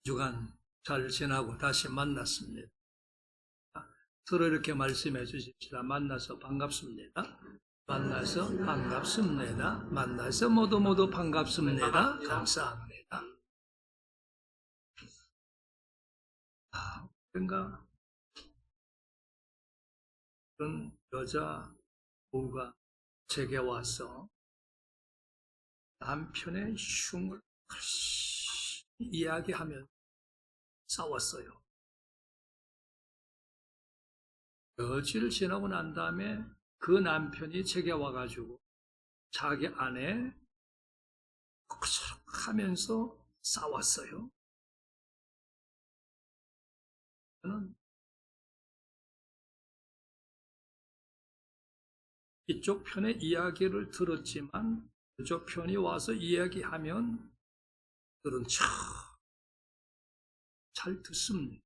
주간 잘 지나고 다시 만났습니다. 서로 이렇게 말씀해 주십시다. 만나서 반갑습니다. 만나서 반갑습니다. 만나서 모두 반갑습니다. 감사합니다. 그런가 그런 여자 부부가 제게 와서 남편의 흉을 이야기하며 싸웠어요. 며칠 지나고 난 다음에 그 남편이 제게 와가지고 자기 아내 하면서 싸웠어요. 저는 이쪽 편의 이야기를 들었지만 이쪽 편이 와서 이야기하면 들은 잘 듣습니다.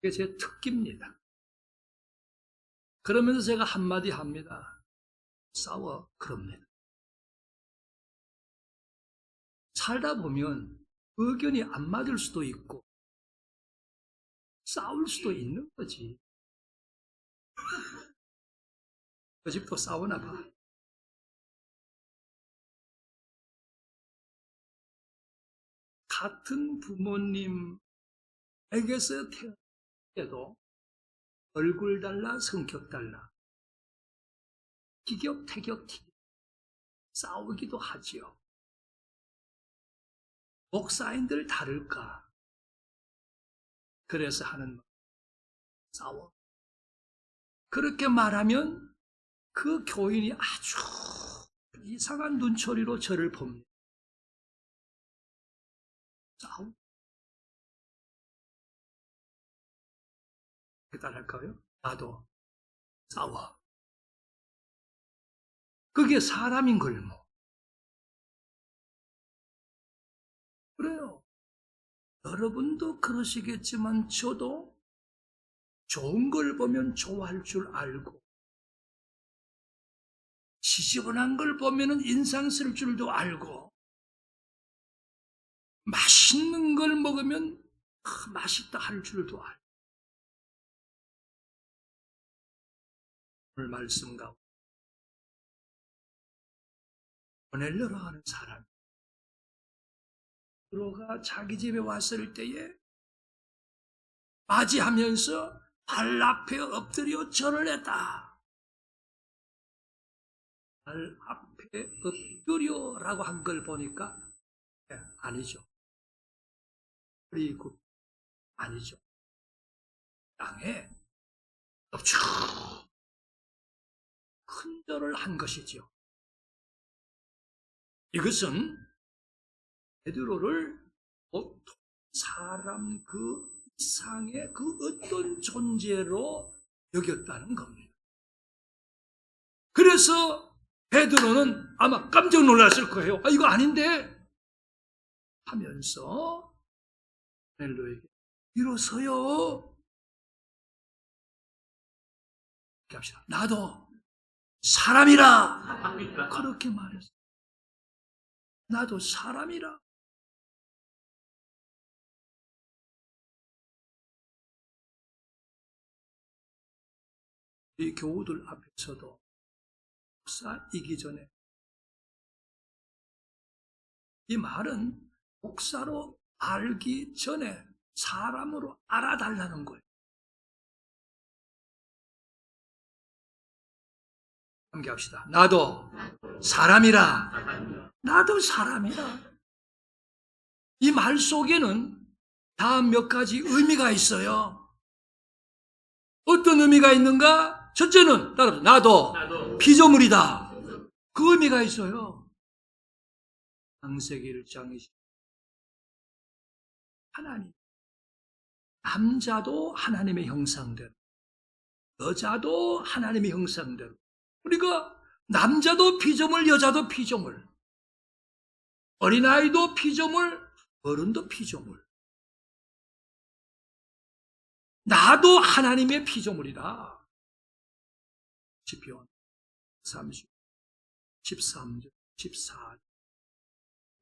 그게 제 특기입니다. 그러면서 제가 한마디 합니다. 싸워, 그럽니다. 살다 보면 의견이 안 맞을 수도 있고 싸울 수도 있는 거지. 그 집도 싸우나 봐. 같은 부모님에게서 태어나도 얼굴 달라 성격 달라 티격태격 싸우기도 하지요. 목사인들 다를까? 그래서 하는 말 싸워. 그렇게 말하면 그 교인이 아주 이상한 눈초리로 저를 봅니다. 싸워. 따라할까요? 나도 싸워. 그게 사람인 걸 뭐. 그래요. 여러분도 그러시겠지만 저도 좋은 걸 보면 좋아할 줄 알고 지저분한 걸 보면 인상 쓸 줄도 알고 맛있는 걸 먹으면 맛있다 할 줄도 알고 오늘 말씀 가운데 보내려고 하는 사람 들어가 자기 집에 왔을 때에 맞이하면서 발 앞에 엎드려 절을 했다. 발 앞에 엎드려라고 한 걸 보니까 아니죠. 그리고 아니죠. 땅에 엎쳐 큰 절을 한 것이죠. 이것은 베드로를 보통 사람 그 이상의 그 어떤 존재로 여겼다는 겁니다. 그래서 베드로는 아마 깜짝 놀랐을 거예요. 이거 아닌데 하면서 베드로에게 일어서요. 이렇게 합시다. 나도 사람이라. 그렇게 말했어요. 나도 사람이라. 이 교우들 앞에서도 목사이기 전에 이 말은 목사로 알기 전에 사람으로 알아달라는 거예요. 함께 합시다. 나도 사람이라. 나도 사람이라. 이 말 속에는 다음 몇 가지 의미가 있어요. 어떤 의미가 있는가? 첫째는 나도 피조물이다. 그 의미가 있어요. 창세기 1장 하나님. 남자도 하나님의 형상대로, 여자도 하나님의 형상대로. 우리가 남자도 피조물, 여자도 피조물, 어린아이도 피조물, 어른도 피조물. 나도 하나님의 피조물이다. 시편 30, 13절, 14절.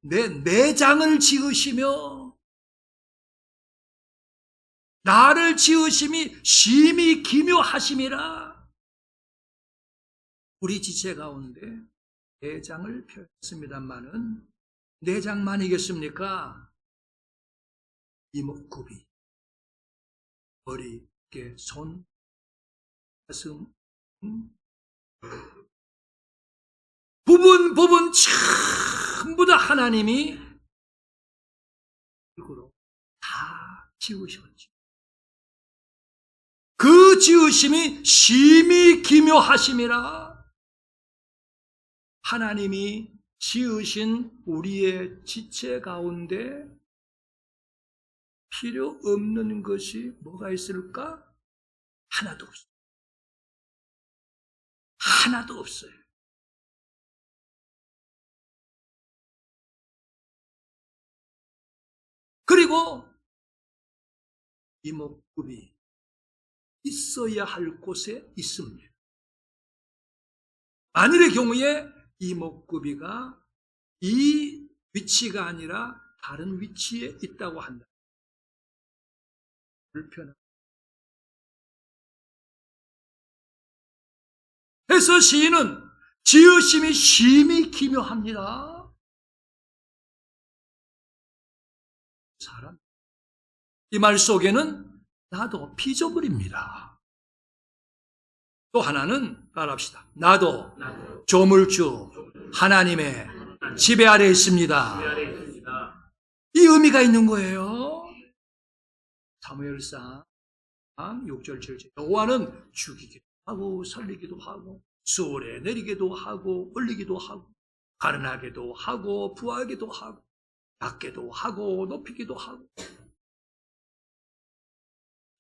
내 내장을 지으시며 나를 지으심이 심히 기묘하심이라. 우리 지체 가운데 내장을 펴습니다만은 내장만이겠습니까? 이목구비, 머리, 어깨, 손, 가슴, 부분 전부 다 하나님이 일부러 다 지으셨지. 그 지으심이 심히 기묘하심이라. 하나님이 지으신 우리의 지체 가운데 필요 없는 것이 뭐가 있을까? 하나도 없어요. 하나도 없어요. 그리고 이목구비 있어야 할 곳에 있습니다. 만일의 경우에 이목구비가 이 위치가 아니라 다른 위치에 있다고 한다. 불편한. 그래서 시인은 지으심이 심히 기묘합니다. 사람. 이 말 속에는 나도 피조물입니다. 또 하나는 따라합시다. 나도 조물주 하나님의 지배 아래 있습니다. 이 의미가 있는 거예요. 사무엘상 6절 7절 여호와는 죽이기도 하고 살리기도 하고 수월에 내리기도 하고 올리기도 하고 가련하게도 하고 부하기도 하고 낮게도 하고 높이기도 하고.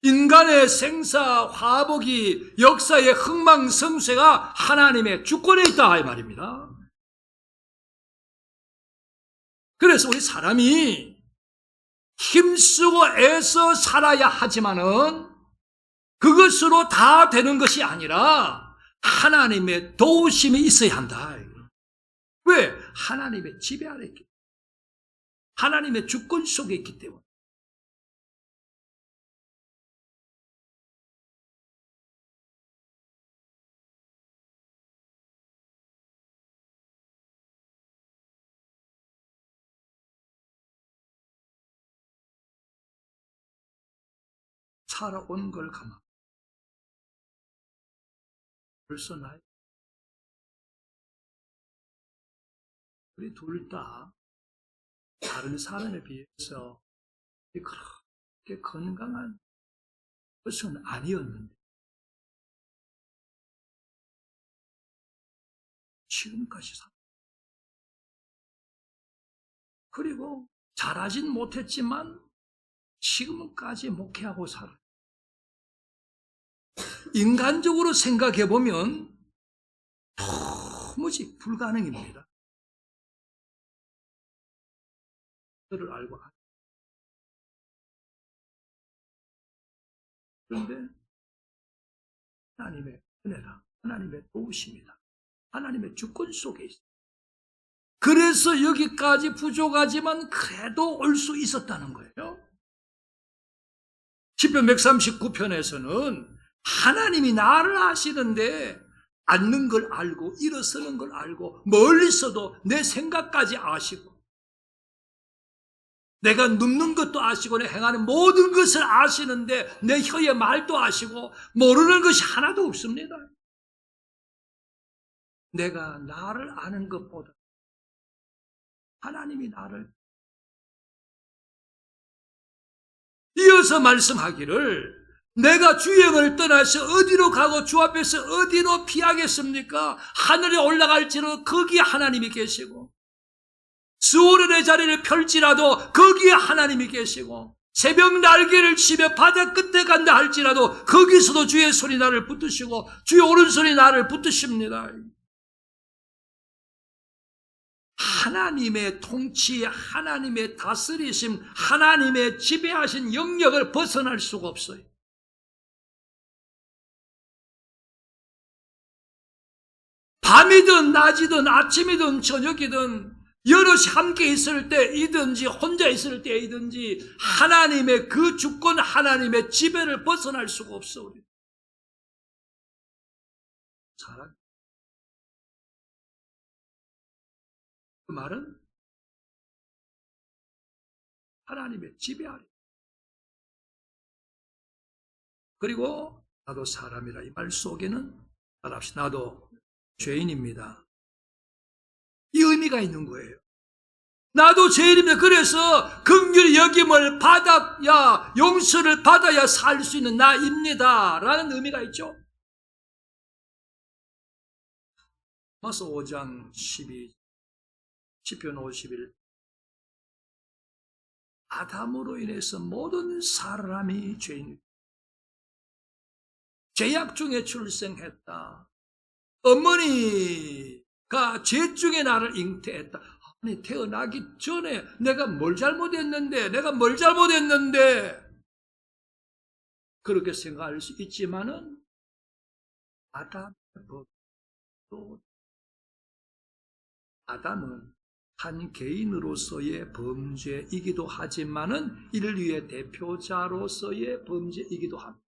인간의 생사, 화복이 역사의 흥망성쇠가 하나님의 주권에 있다 이 말입니다. 그래서 우리 사람이 힘쓰고 애써 살아야 하지만은 그것으로 다 되는 것이 아니라 하나님의 도우심이 있어야 한다. 왜? 하나님의 지배 아래 있기 때문에. 하나님의 주권 속에 있기 때문에. 살아온 걸 가만. 벌써 나이. 우리 둘 다 다른 사람에 비해서 그렇게 건강한 것은 아니었는데 지금까지 살. 그리고 잘하진 못했지만 지금까지 목회하고 살아요. 인간적으로 생각해 보면 도무지 불가능입니다. 저를 알고. 그런데 하나님의 은혜다. 하나님의 도우심이다. 하나님의 주권 속에 있습니다. 그래서 여기까지 부족하지만 그래도 올 수 있었다는 거예요. 시편 139편에서는 하나님이 나를 아시는데 앉는 걸 알고 일어서는 걸 알고 멀리서도 내 생각까지 아시고 내가 눕는 것도 아시고 내 행하는 모든 것을 아시는데 내 혀의 말도 아시고 모르는 것이 하나도 없습니다. 내가 나를 아는 것보다 하나님이 나를. 이어서 말씀하기를 내가 주행을 떠나서 어디로 가고 주 앞에서 어디로 피하겠습니까? 하늘에 올라갈지는 거기에 하나님이 계시고 스오른의 자리를 펼지라도 거기에 하나님이 계시고 새벽 날개를 치며 바다 끝에 간다 할지라도 거기서도 주의 손이 나를 붙드시고 주의 오른손이 나를 붙드십니다. 하나님의 통치, 하나님의 다스리심, 하나님의 지배하신 영역을 벗어날 수가 없어요. 밤이든 낮이든 아침이든 저녁이든 여럿이 함께 있을 때이든지 혼자 있을 때이든지 하나님의 그 주권, 하나님의 지배를 벗어날 수가 없어. 우리 사람. 그 말은 하나님의 지배 아래. 그리고 나도 사람이라 이 말 속에는 따라합시다. 나도 죄인입니다. 이 의미가 있는 거예요. 나도 죄인입니다. 그래서 긍휼히 여김을 받아야, 용서를 받아야 살 수 있는 나입니다 라는 의미가 있죠. 로마서 5장 12, 시편 51. 아담으로 인해서 모든 사람이 죄악 중에 출생했다. 어머니가 죄 중에 나를 잉태했다. 아니, 태어나기 전에 내가 뭘 잘못했는데, 그렇게 생각할 수 있지만은 아담의 법도, 아담은 한 개인으로서의 범죄이기도 하지만은 인류의 대표자로서의 범죄이기도 합니다.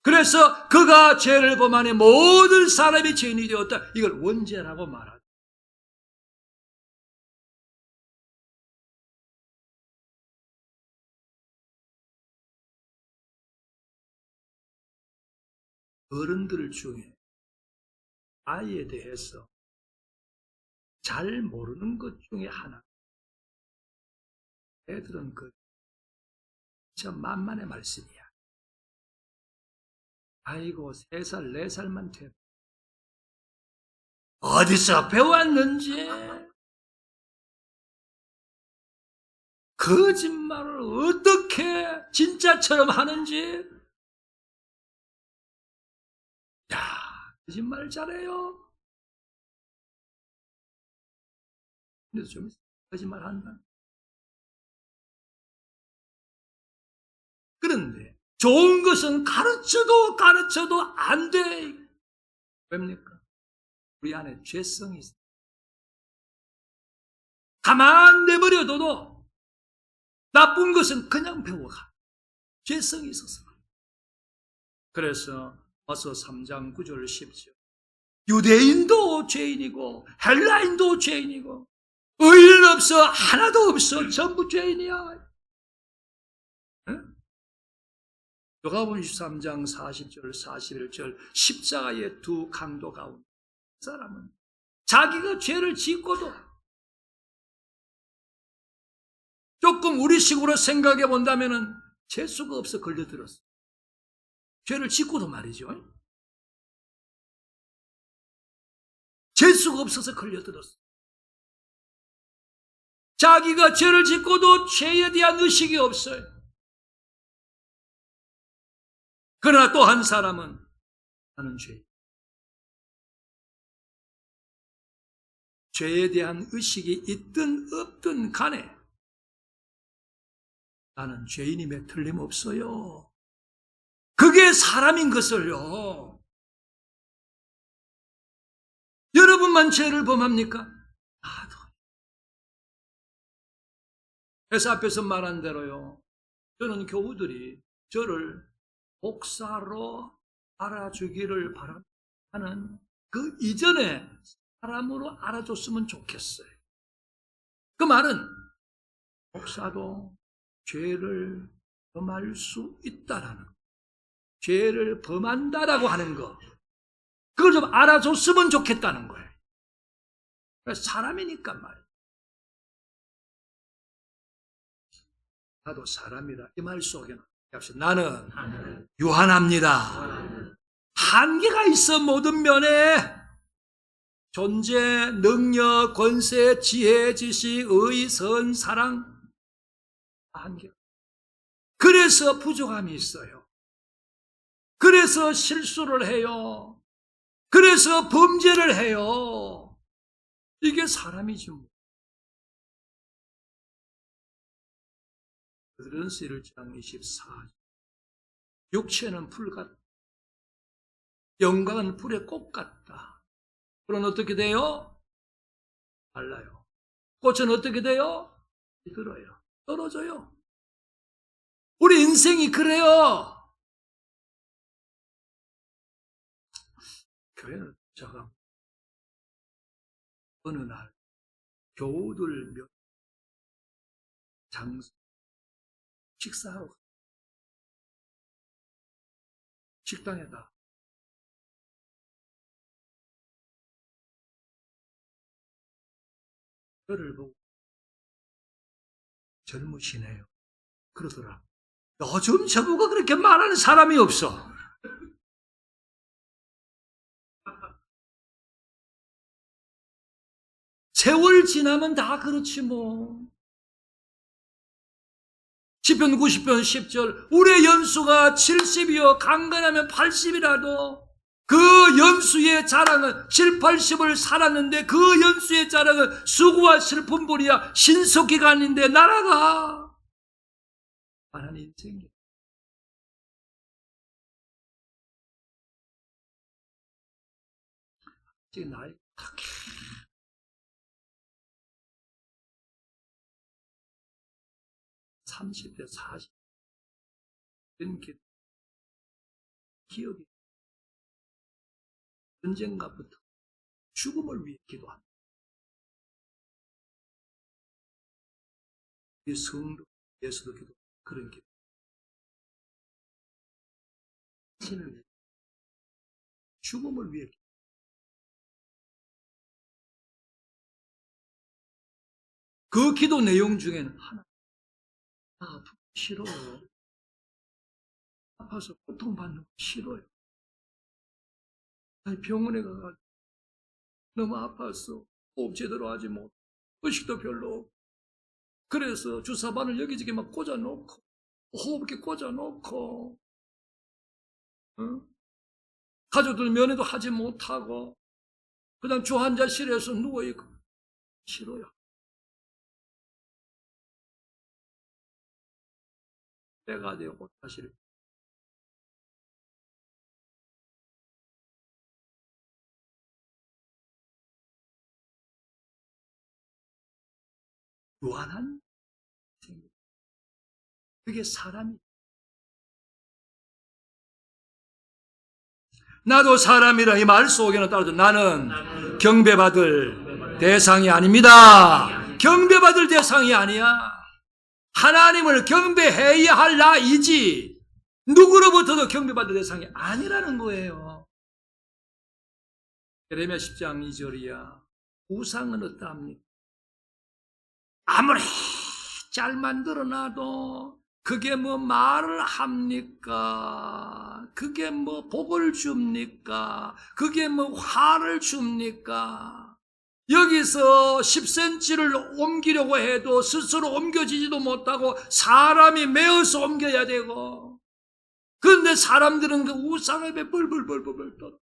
그래서 그가 죄를 범하니 모든 사람이 죄인이 되었다. 이걸 원죄라고 말하죠. 어른들 중에 아이에 대해서 잘 모르는 것 중에 하나. 애들은 저 만만의 말씀이야. 아이고, 3살, 4살만 돼. 어디서 배웠는지, 거짓말을 어떻게 진짜처럼 하는지. 야, 거짓말 잘해요. 그래서 좀 거짓말 한다. 그런데 좋은 것은 가르쳐도 안 돼. 왜입니까? 우리 안에 죄성이 있어. 가만 내버려둬도 나쁜 것은 그냥 배워가. 죄성이 있어서. 그래서 어서 3장 9절 10절. 유대인도 죄인이고 헬라인도 죄인이고 의인 없어, 하나도 없어. 전부 죄인이야. 요가복음 23장 40절 41절 십자가의 두 강도 가운데 사람은 자기가 죄를 짓고도 조금 우리식으로 생각해 본다면은 재수가 없어 걸려들었어. 죄를 짓고도 말이죠. 재수가 없어서 걸려들었어. 자기가 죄를 짓고도 죄에 대한 의식이 없어요. 그러나 또 한 사람은 나는 죄에 대한 의식이 있든 없든 간에 나는 죄인임에 틀림없어요. 그게 사람인 것을요. 여러분만 죄를 범합니까? 나도. 회사 앞에서 말한 대로요. 저는 교우들이 저를 목사로 알아주기를 바라는 그 이전에 사람으로 알아줬으면 좋겠어요. 그 말은 목사도 죄를 범할 수 있다라는, 죄를 범한다라고 하는 거, 그걸 좀 알아줬으면 좋겠다는 거예요. 사람이니까 말이에요. 나도 사람이라 이 말 속에는 나는 유한합니다. 한계가 있어. 모든 면에 존재, 능력, 권세, 지혜, 지식, 의, 선, 사랑, 한계가. 그래서 부족함이 있어요. 그래서 실수를 해요. 그래서 범죄를 해요. 이게 사람이지 뭐. 고린도서 1장 24절. 육체는 불 같다. 영광은 불의 꽃 같다. 그럼 어떻게 돼요? 달라요. 꽃은 어떻게 돼요? 들어요. 떨어져요. 우리 인생이 그래요. 교회는 제가 어느 날 교우들 몇 장소 식사하러 식당에다 저를 보고 젊으시네요. 그러더라. 요즘 저보고 그렇게 말하는 사람이 없어. 세월 지나면 다 그렇지 뭐. 시편 90편 10절 우리의 연수가 70이요 강건하면 80이라도 그 연수의 자랑은 7, 80을 살았는데 그 연수의 자랑은 수고와 슬픔뿐이야. 신속기가 아닌데 날아가. 하나님 인생이 지금 나이 탁 30대 40 이렇게 기억이 언젠가부터 죽음을 위해 기도합니다. 이 성도 예수도 기도 그런 기도. 신을 죽음을 위해 기도. 그 기도 내용 중에는 하나. 아프기 싫어요. 아파서 고통받는 거 싫어요. 아니 병원에 가가지고 너무 아팠어. 호흡 제대로 하지 못. 의식도 별로 없고. 그래서 주사바늘 여기저기 막 꽂아놓고 호흡기 꽂아놓고 가족들 면회도 하지 못하고 그냥 주환자실에서 누워있고 싫어요. 때가 되고 사실 무한한 생각. 그게 사람이. 나도 사람이라 이 말 속에는 따라서 나는 경배받을 대상이 아닙니다. 경배받을 대상이 아니야. 하나님을 경배해야 할 나이지 누구로부터도 경배받을 대상이 아니라는 거예요. 예레미야 10장 2절이야. 우상은 어떠합니까? 아무리 잘 만들어놔도 그게 뭐 말을 합니까? 그게 뭐 복을 줍니까? 그게 뭐 화를 줍니까? 여기서 10cm를 옮기려고 해도 스스로 옮겨지지도 못하고 사람이 메어서 옮겨야 되고, 그런데 사람들은 그 우상을 왜 벌벌벌벌 떨어?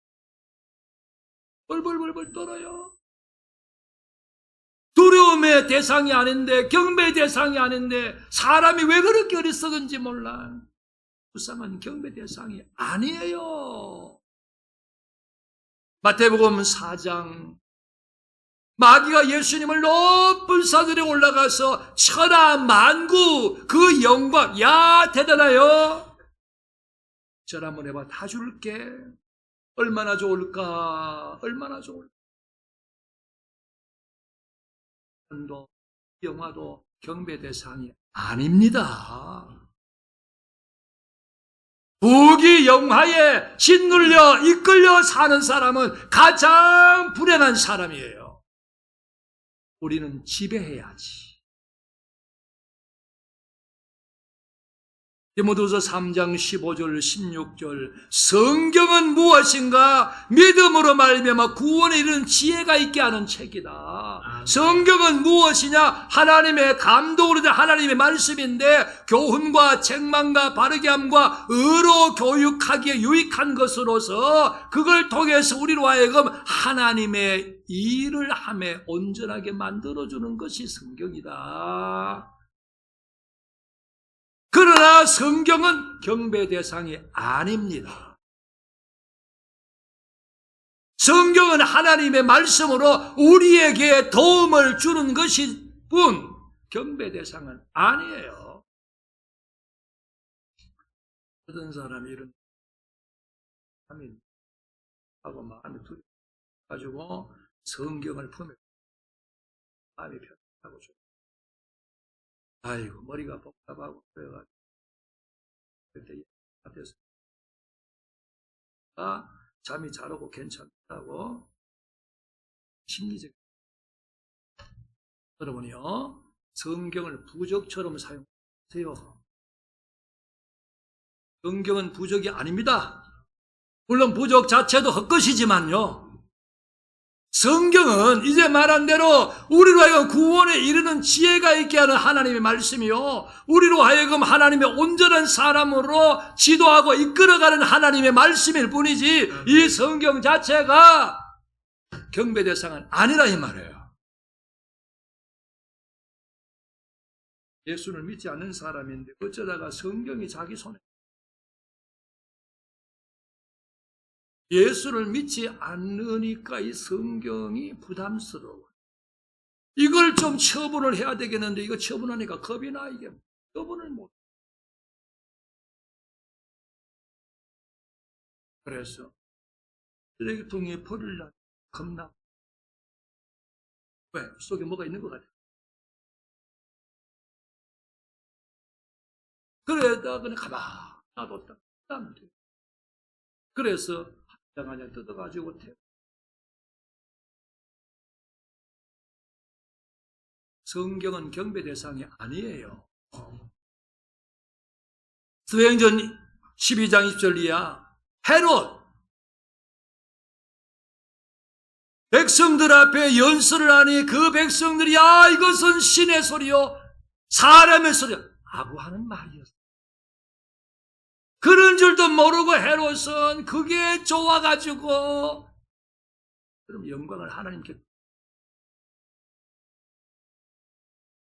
벌벌벌벌 떨어요. 두려움의 대상이 아닌데, 경배의 대상이 아닌데 사람이 왜 그렇게 어리석은지 몰라. 우상은 경배 대상이 아니에요. 마태복음 4장 마귀가 예수님을 높은 산들에 올라가서 천하 만구 그 영광, 야 대단해요. 절 한번 해봐. 다 줄게. 얼마나 좋을까? 얼마나 좋을까? 도 영화도 경배 대상이 아닙니다. 부귀 영화에 짓눌려 이끌려 사는 사람은 가장 불행한 사람이에요. 우리는 지배해야지. 디모데후서 3장 15절 16절 성경은 무엇인가? 믿음으로 말미암아 구원에 이르는 지혜가 있게 하는 책이다. 성경은 무엇이냐? 하나님의 감동으로 된 하나님의 말씀인데 교훈과 책망과 바르게 함과 의로 교육하기에 유익한 것으로서 그걸 통해서 우리로 하여금 하나님의 일을 함에 온전하게 만들어주는 것이 성경이다. 그러나 성경은 경배 대상이 아닙니다. 성경은 하나님의 말씀으로 우리에게 도움을 주는 것이 뿐 경배 대상은 아니에요. 어떤 사람이 이런 하고 마음이 두려워가지고 성경을 품에 마음이 편하고 좀 아이고 머리가 복잡하고 그래가지고 그때 앞에서 잠이 잘 오고 괜찮다고 심리적 여러분이요 성경을 부적처럼 사용하세요. 성경은 부적이 아닙니다. 물론 부적 자체도 헛것이지만요. 성경은 이제 말한 대로 우리로 하여금 구원에 이르는 지혜가 있게 하는 하나님의 말씀이요. 우리로 하여금 하나님의 온전한 사람으로 지도하고 이끌어가는 하나님의 말씀일 뿐이지 이 성경 자체가 경배 대상은 아니라 이 말이에요. 예수를 믿지 않는 사람인데 어쩌다가 성경이 자기 손에 예수를 믿지 않으니까 이 성경이 부담스러워. 이걸 좀 처분을 해야 되겠는데 이거 처분하니까 겁이 나. 이게 처분을 못. 그래서 쓰레기통에 버리려고 겁나. 왜? 속에 뭐가 있는 것 같아. 그래다 그냥 가만 놔뒀다. 그래서 한장 뜯어가지고 성경은 경배 대상이 아니에요. 사도행전 12장 20절 이하 헤롯 백성들 앞에 연설을 하니 그 백성들이 이것은 신의 소리요 사람의 소리요 하고 하는 말이었어요. 그런 줄도 모르고 헤롯은 그게 좋아가지고 그럼 영광을 하나님께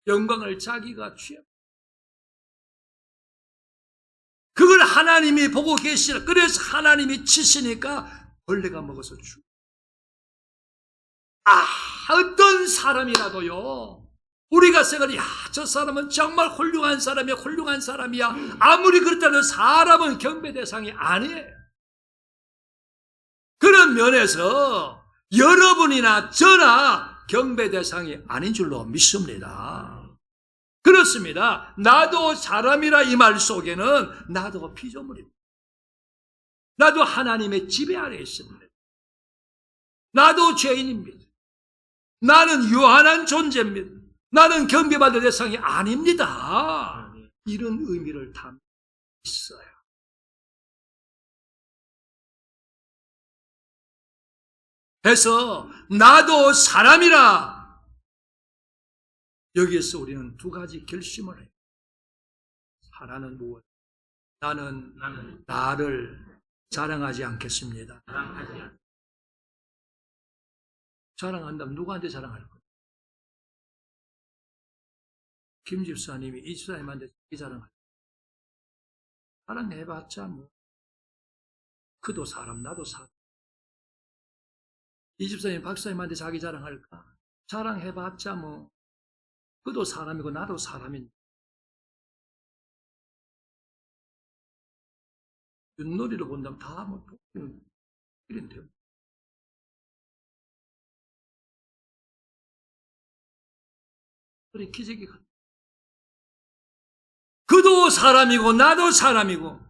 영광을 자기가 취해 그걸 하나님이 보고 계시라. 그래서 하나님이 치시니까 벌레가 먹어서 죽어. 어떤 사람이라도요 우리가 생각해 저 사람은 정말 훌륭한 사람이야. 아무리 그렇다면 사람은 경배 대상이 아니에요. 그런 면에서 여러분이나 저나 경배 대상이 아닌 줄로 믿습니다. 그렇습니다. 나도 사람이라 이 말 속에는 나도 피조물입니다. 나도 하나님의 지배 아래 있습니다. 나도 죄인입니다. 나는 유한한 존재입니다. 나는 경배받을 대상이 아닙니다. 이런 의미를 담고 있어요. 그래서 나도 사람이라 여기에서 우리는 두 가지 결심을 해요. 하나는 무엇? 나는 나를 자랑하지 않겠습니다. 자랑한다면 누구한테 자랑할 거예요? 김 집사님이 이 집사님한테 자랑하죠. 자랑해봤자 뭐 그도 사람 나도 사람. 이 집사님 박사님한테 자기 자랑할까? 자랑해봤자 뭐 그도 사람이고 나도 사람인데 윷놀이로 본다면 다 뭐 이런데요. 우리 기적이 그도 사람이고 나도 사람이고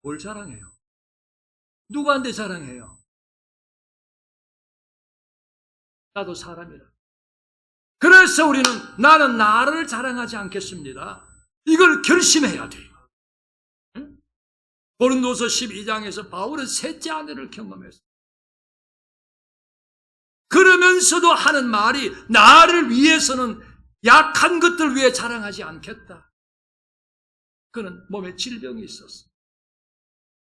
뭘 자랑해요? 누구한테 자랑해요? 나도 사람이라. 그래서 우리는 나는 나를 자랑하지 않겠습니다. 이걸 결심해야 돼요. 응? 고린도서 12장에서 바울은 셋째 아내를 경험했어요. 그러면서도 하는 말이 나를 위해서는 약한 것들 위해 자랑하지 않겠다. 그는 몸에 질병이 있었어.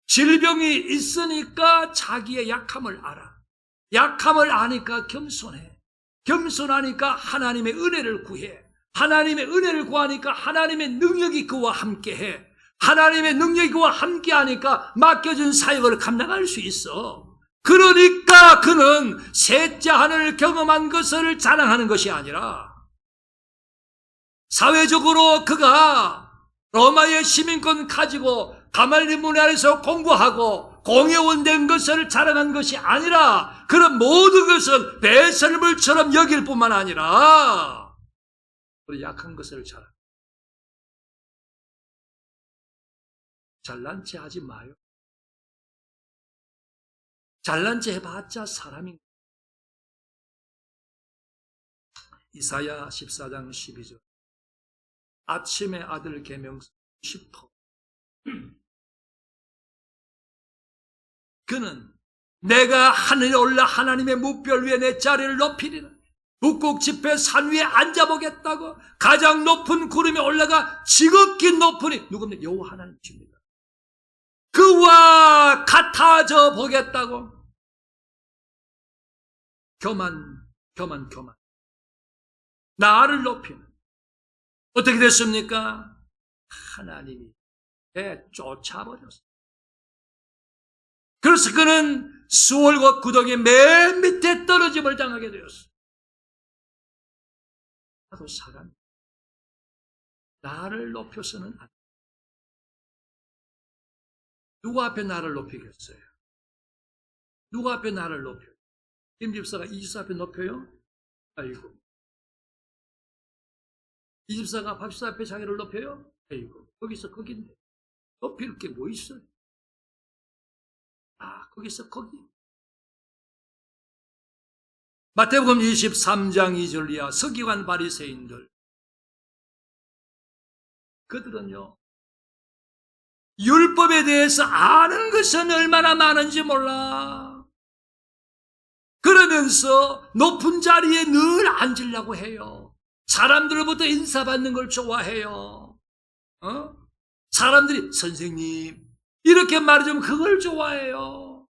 질병이 있으니까 자기의 약함을 알아. 약함을 아니까 겸손해. 겸손하니까 하나님의 은혜를 구해. 하나님의 은혜를 구하니까 하나님의 능력이 그와 함께해. 하나님의 능력이 그와 함께하니까 맡겨준 사역을 감당할 수 있어. 그러니까 그는 셋째 하늘을 경험한 것을 자랑하는 것이 아니라 사회적으로 그가 로마의 시민권 가지고 가말리 문화 안에서 공부하고 공회원 된 것을 자랑한 것이 아니라 그런 모든 것을 배설물처럼 여길 뿐만 아니라 우리 약한 것을 자랑. 잘난 체 하지 마요. 잘난 체 해봤자 사람인. 이사야 14장 12절. 아침의 아들 계명서 10터. 그는 내가 하늘에 올라 하나님의 뭇별 위에 내 자리를 높이리라. 북극 지폐 산 위에 앉아보겠다고 가장 높은 구름에 올라가 지극히 높으니 누굽니까? 여호와 하나님이십니다. 그와 같아져 보겠다고. 교만. 나를 높이는. 어떻게 됐습니까? 하나님이 쫓아버렸어요. 그래서 그는 수월과 구덩이 맨 밑에 떨어짐을 당하게 되었어요. 나도 사람이 나를 높여서는 안 돼. 누구 앞에 나를 높이겠어요? 누구 앞에 나를 높여요? 김 집사가 이 집사 앞에 높여요? 아이고. 이 집사가 박 집사 앞에 자기를 높여요? 아이고. 거기서 거긴데. 높일 게 뭐 있어요? 거기서 거기. 마태복음 23장 2절 이하 서기관 바리새인들. 그들은요. 율법에 대해서 아는 것은 얼마나 많은지 몰라. 그러면서 높은 자리에 늘 앉으려고 해요. 사람들로부터 인사받는 걸 좋아해요. 사람들이 선생님 이렇게 말해주면 그걸 좋아해요.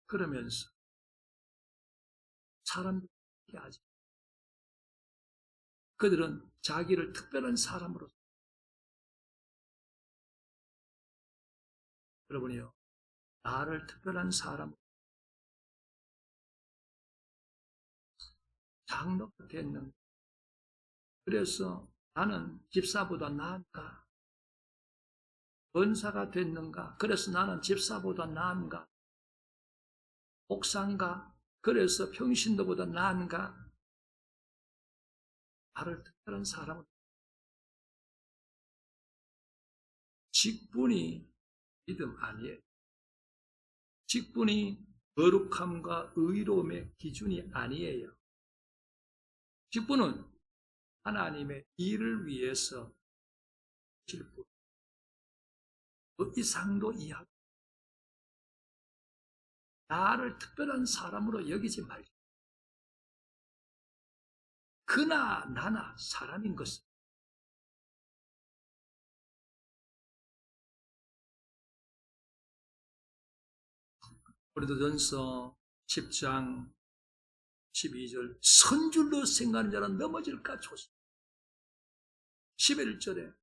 그러면서 사람들이 하지. 그들은 자기를 특별한 사람으로. 여러분이요, 나를 특별한 사람으로 장로가 됐는가? 그래서 나는 집사보다 나은가? 권사가 됐는가? 그래서 나는 집사보다 나은가? 목사인가? 그래서 평신도보다 나은가? 나를 특별한 사람은 직분이 믿음 아니에요. 직분이 거룩함과 의로움의 기준이 아니에요. 직분은 하나님의 일을 위해서 직분. 그 이상도 이하도 나를 특별한 사람으로 여기지 말고 그나 나나 사람인 것은 고린도전서 10장 12절 선줄로 생각하는 자는 넘어질까 조심. 11절에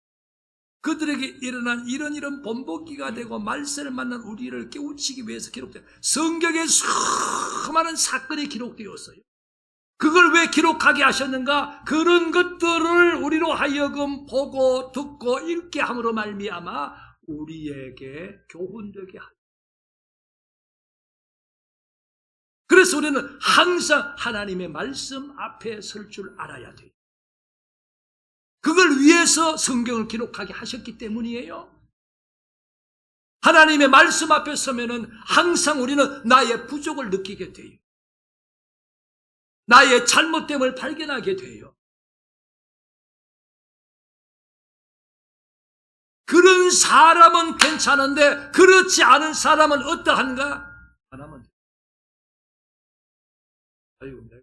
그들에게 일어난 이런 본보기가 되고 말세를 만난 우리를 깨우치기 위해서 기록된 성경에 수많은 사건이 기록되었어요. 그걸 왜 기록하게 하셨는가? 그런 것들을 우리로 하여금 보고 듣고 읽게 함으로 말미암아 우리에게 교훈되게 하죠. 그래서 우리는 항상 하나님의 말씀 앞에 설 줄 알아야 돼요. 그걸 위해서 성경을 기록하게 하셨기 때문이에요. 하나님의 말씀 앞에 서면은 항상 우리는 나의 부족을 느끼게 돼요. 나의 잘못됨을 발견하게 돼요. 그런 사람은 괜찮은데 그렇지 않은 사람은 어떠한가? 하나만 아이고 내가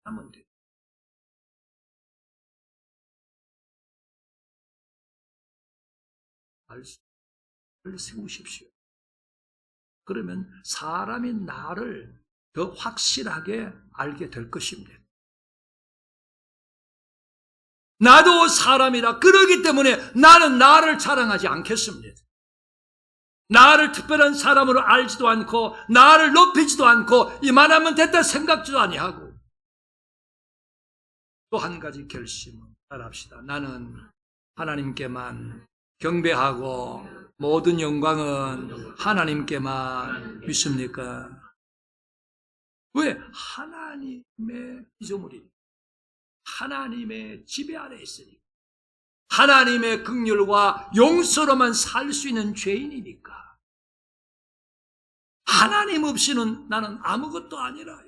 하면 돼. 말씀을 세우십시오. 그러면 사람이 나를 더 확실하게 알게 될 것입니다. 나도 사람이라 그러기 때문에 나는 나를 자랑하지 않겠습니다. 나를 특별한 사람으로 알지도 않고 나를 높이지도 않고 이만하면 됐다 생각지도 아니하고 또 한 가지 결심을 따라합시다. 나는 하나님께만 경배하고 모든 영광은 하나님께만 믿습니까? 왜? 하나님의 피조물이 하나님의 지배 아래 있으니까. 하나님의 긍휼과 용서로만 살 수 있는 죄인이니까. 하나님 없이는 나는 아무것도 아니라.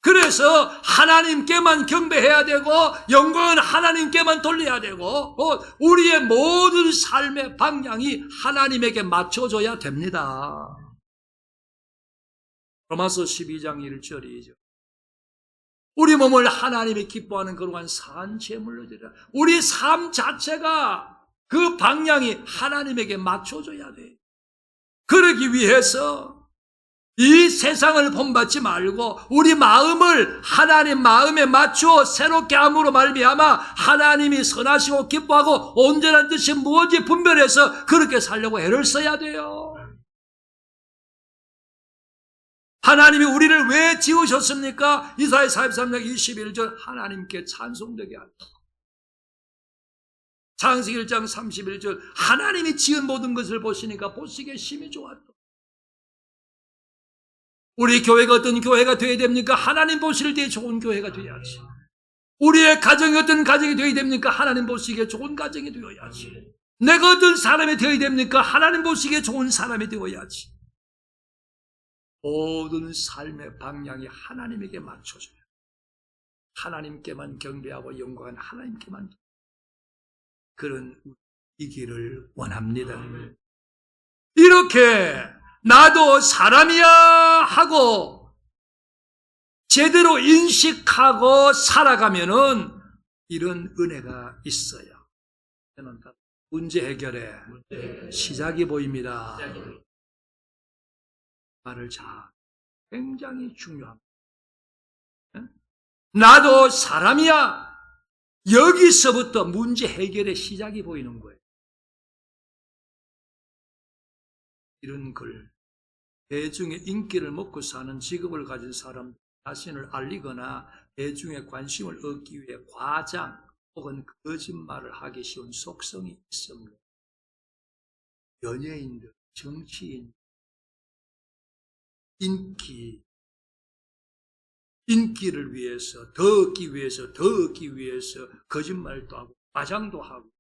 그래서 하나님께만 경배해야 되고 영광은 하나님께만 돌려야 되고 우리의 모든 삶의 방향이 하나님에게 맞춰져야 됩니다. 로마서 12장 1절이죠. 우리 몸을 하나님이 기뻐하는 거룩한 산 제물로 드리라. 우리 삶 자체가 그 방향이 하나님에게 맞춰져야 돼. 그러기 위해서 이 세상을 본받지 말고 우리 마음을 하나님 마음에 맞추어 새롭게 함으로 말미암아 하나님이 선하시고 기뻐하고 온전한 뜻이 무엇인지 분별해서 그렇게 살려고 애를 써야 돼요. 하나님이 우리를 왜 지으셨습니까? 이사야 43장 21절 하나님께 찬송되게 한다. 창세기 1장 31절 하나님이 지은 모든 것을 보시니까 보시기에 심히 좋았다. 우리 교회가 어떤 교회가 되어야 됩니까? 하나님 보실 때 좋은 교회가 되어야지. 우리의 가정이 어떤 가정이 되어야 됩니까? 하나님 보시기에 좋은 가정이 되어야지. 내가 어떤 사람이 되어야 됩니까? 하나님 보시기에 좋은 사람이 되어야지. 모든 삶의 방향이 하나님에게 맞춰져요. 하나님께만 경배하고 영광은 하나님께만 그런 이 길을 원합니다. 이렇게 나도 사람이야 하고 제대로 인식하고 살아가면은 이런 은혜가 있어요. 저는 문제 해결의 시작이 보입니다. 말을 잘 굉장히 중요합니다. 나도 사람이야. 여기서부터 문제 해결의 시작이 보이는 거예요. 이런 글, 대중의 인기를 먹고 사는 직업을 가진 사람 자신을 알리거나 대중의 관심을 얻기 위해 과장 혹은 거짓말을 하기 쉬운 속성이 있습니다. 연예인들, 정치인, 인기를 위해서, 더 얻기 위해서 거짓말도 하고 과장도 하고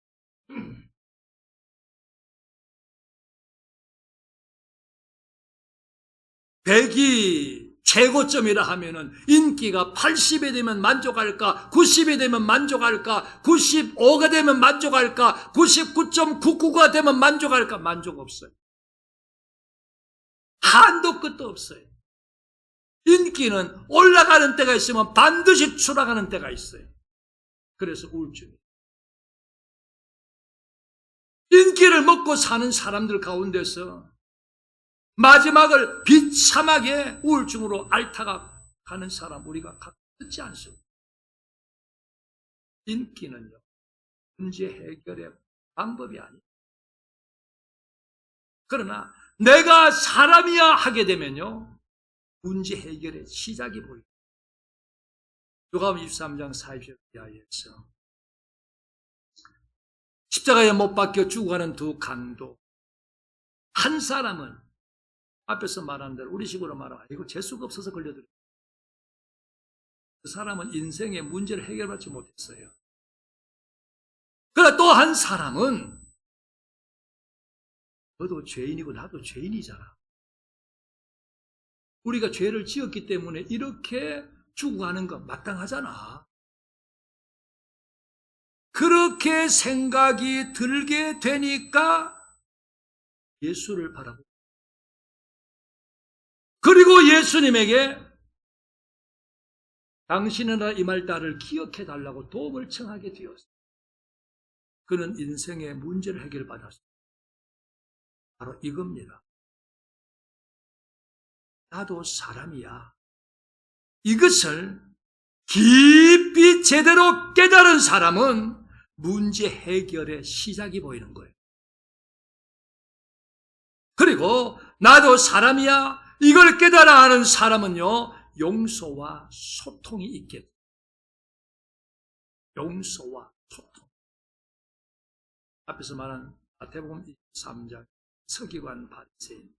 백이 최고점이라 하면은 인기가 80이 되면 만족할까, 90이 되면 만족할까, 95가 되면 만족할까, 99.99가 되면 만족할까? 만족 없어요. 한도 끝도 없어요. 인기는 올라가는 때가 있으면 반드시 추락하는 때가 있어요. 그래서 우울증이에요. 인기를 먹고 사는 사람들 가운데서 마지막을 비참하게 우울증으로 앓다가 가는 사람 우리가 가끔 듣지 않습니다. 인기는요, 문제 해결의 방법이 아니에요. 그러나 내가 사람이야 하게 되면요, 문제 해결의 시작이 보입니다. 누가복음 23장 40절 이하에서 십자가에 못 박혀 죽어가는 두 강도, 한 사람은 앞에서 말한 대로 우리 식으로 말하면 이거 재수가 없어서 걸려들어요. 그 사람은 인생의 문제를 해결받지 못했어요. 그러나 또 한 사람은 너도 죄인이고 나도 죄인이잖아. 우리가 죄를 지었기 때문에 이렇게 죽어가는 거 마땅하잖아. 그렇게 생각이 들게 되니까 예수를 바라보고 그리고 예수님에게 당신은 이 말따를 기억해 달라고 도움을 청하게 되었어요. 그는 인생의 문제를 해결받았어요. 바로 이겁니다. 나도 사람이야. 이것을 깊이 제대로 깨달은 사람은 문제 해결의 시작이 보이는 거예요. 그리고 나도 사람이야. 이걸 깨달아 아는 사람은요, 용서와 소통이 있게 됩니다. 용서와 소통. 앞에서 말한 마태복음 23장 서기관 바리새인.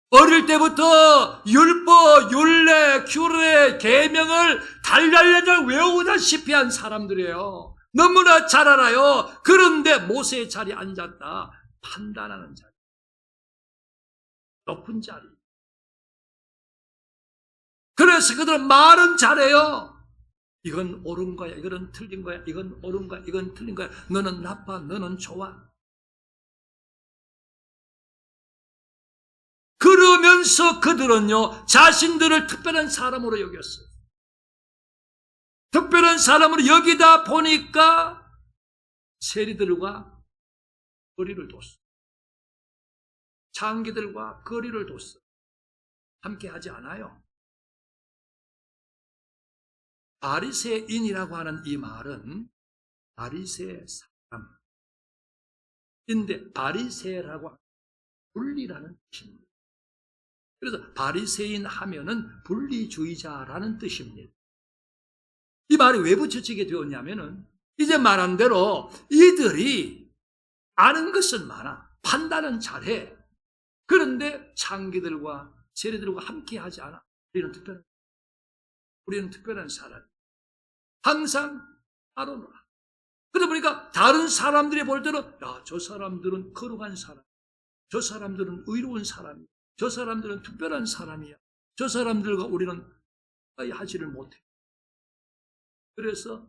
어릴 때부터 율법, 율례, 규례, 계명을 달달달 외우다시피 한 사람들이에요. 너무나 잘 알아요. 그런데 모세의 자리에 앉았다. 판단하는 자리. 높은 자리. 그래서 그들은 말은 잘해요. 이건 옳은 거야. 이건 틀린 거야. 이건 옳은 거야. 이건 틀린 거야. 너는 나빠. 너는 좋아. 그러면서 그들은요, 자신들을 특별한 사람으로 여겼어요. 특별한 사람으로 여기다 보니까 세리들과 거리를 뒀어요. 창기들과 거리를 뒀어요. 함께 하지 않아요. 바리새인이라고 하는 이 말은 바리새 사람인데, 바리새라고 하는 분리라는 뜻입니다. 그래서 바리새인 하면은 분리주의자라는 뜻입니다. 이 말이 왜 붙여지게 되었냐면은, 이제 말한 대로 이들이 아는 것은 많아. 판단은 잘해. 그런데 창기들과 세리들과 함께 하지 않아. 우리는 특별한 사람. 항상 따로 놀아. 그러다 보니까 다른 사람들이 볼 때는, 야, 저 사람들은 거룩한 사람. 저 사람들은 의로운 사람이야. 저 사람들은 특별한 사람이야. 저 사람들과 우리는 하지를 못해. 그래서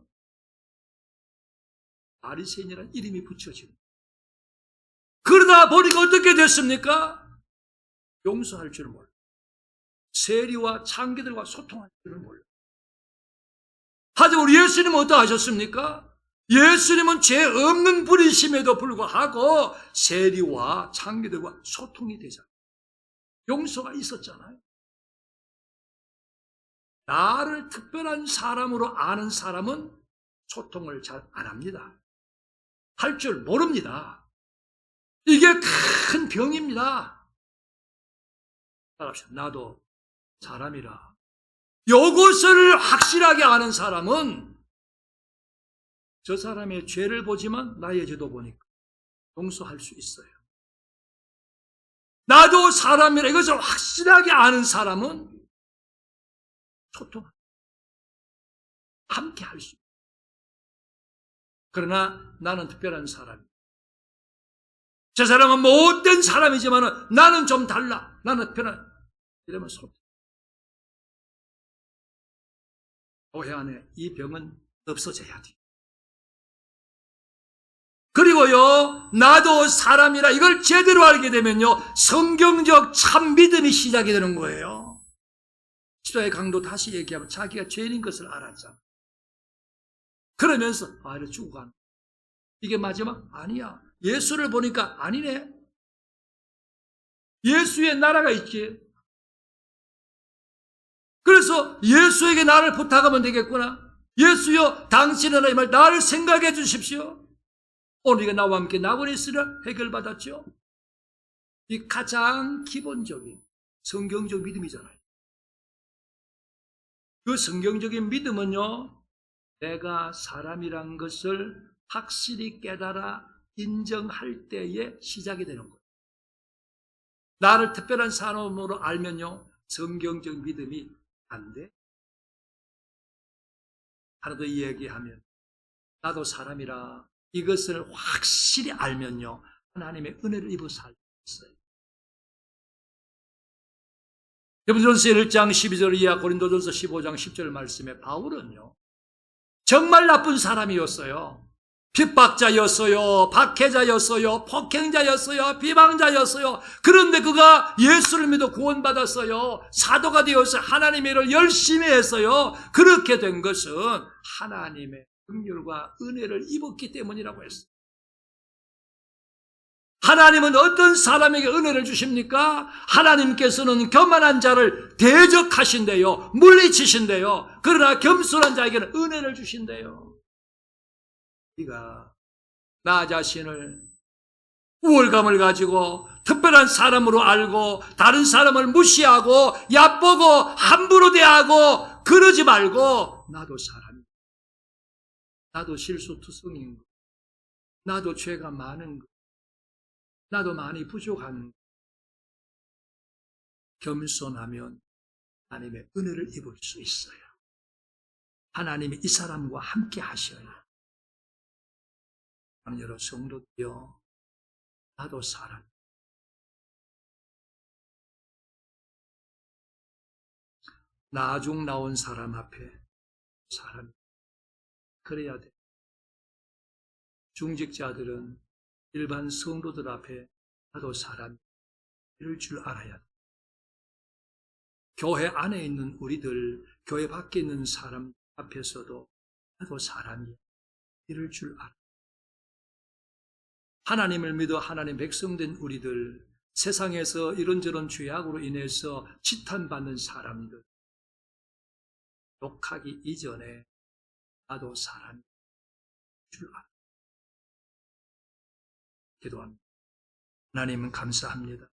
바리새인이라는 이름이 붙여집니다. 그러다 보니까 어떻게 됐습니까? 용서할 줄을 몰라. 세리와 창기들과 소통할 줄을 몰라. 하지만 우리 예수님은 어떠하셨습니까? 예수님은 죄 없는 분이심에도 불구하고 세리와 창기들과 소통이 되잖아요. 용서가 있었잖아요. 나를 특별한 사람으로 아는 사람은 소통을 잘 안 합니다. 할 줄 모릅니다. 이게 큰 병입니다. 나도 사람이라. 요것을 확실하게 아는 사람은 저 사람의 죄를 보지만 나의 죄도 보니까 용서할 수 있어요. 나도 사람이라 이것을 확실하게 아는 사람은 소통합니다. 함께 할 수 있어요. 그러나 나는 특별한 사람이야. 저 사람은 못된 사람이지만 나는 좀 달라. 나는 특별한. 이러면 소통. 오해 안에 이 병은 없어져야 돼. 그리고요, 나도 사람이라 이걸 제대로 알게 되면요, 성경적 참 믿음이 시작이 되는 거예요. 십자가의 강도 다시 얘기하면 자기가 죄인인 것을 알았잖아. 그러면서 이래 죽고 가는. 이게 마지막? 아니야. 예수를 보니까 아니네. 예수의 나라가 있지. 그래서 예수에게 나를 부탁하면 되겠구나. 예수여, 당신은 말 나를 생각해 주십시오. 오늘 나와 함께 나고니 있으라 해결받았죠. 이 가장 기본적인 성경적 믿음이잖아요. 그 성경적인 믿음은요, 내가 사람이란 것을 확실히 깨달아 인정할 때에 시작이 되는 거예요. 나를 특별한 사람으로 알면요, 성경적 믿음이 안 돼. 하나 더 이야기하면, 나도 사람이라 이것을 확실히 알면요, 하나님의 은혜를 입어 살고 있어요. 고린도전서 1장 12절 이하 고린도전서 15장 10절 말씀에 바울은요, 정말 나쁜 사람이었어요. 핍박자였어요. 박해자였어요. 폭행자였어요. 비방자였어요. 그런데 그가 예수를 믿어 구원받았어요. 사도가 되어서 하나님의 일을 열심히 했어요. 그렇게 된 것은 하나님의 긍휼과 은혜를 입었기 때문이라고 했어요. 하나님은 어떤 사람에게 은혜를 주십니까? 하나님께서는 교만한 자를 대적하신대요. 물리치신대요. 그러나 겸손한 자에게는 은혜를 주신대요. 네가 나 자신을 우월감을 가지고 특별한 사람으로 알고 다른 사람을 무시하고 얕보고 함부로 대하고 그러지 말고 나도 사람이다. 나도 실수투성인 거. 나도 죄가 많은 거. 나도 많이 부족한 거. 겸손하면 하나님의 은혜를 입을 수 있어요. 하나님이 이 사람과 함께 하셔요. 여러 성도들요, 나도 사람. 나중 나온 사람 앞에 사람. 그래야 돼. 중직자들은 일반 성도들 앞에 나도 사람. 이럴 줄 알아야 돼. 교회 안에 있는 우리들, 교회 밖에 있는 사람 앞에서도 나도 사람이야. 이럴 줄 알아. 하나님을 믿어 하나님 백성된 우리들, 세상에서 이런저런 죄악으로 인해서 지탄받는 사람들, 욕하기 이전에 나도 사람인 줄 알아. 기도합니다. 하나님 감사합니다.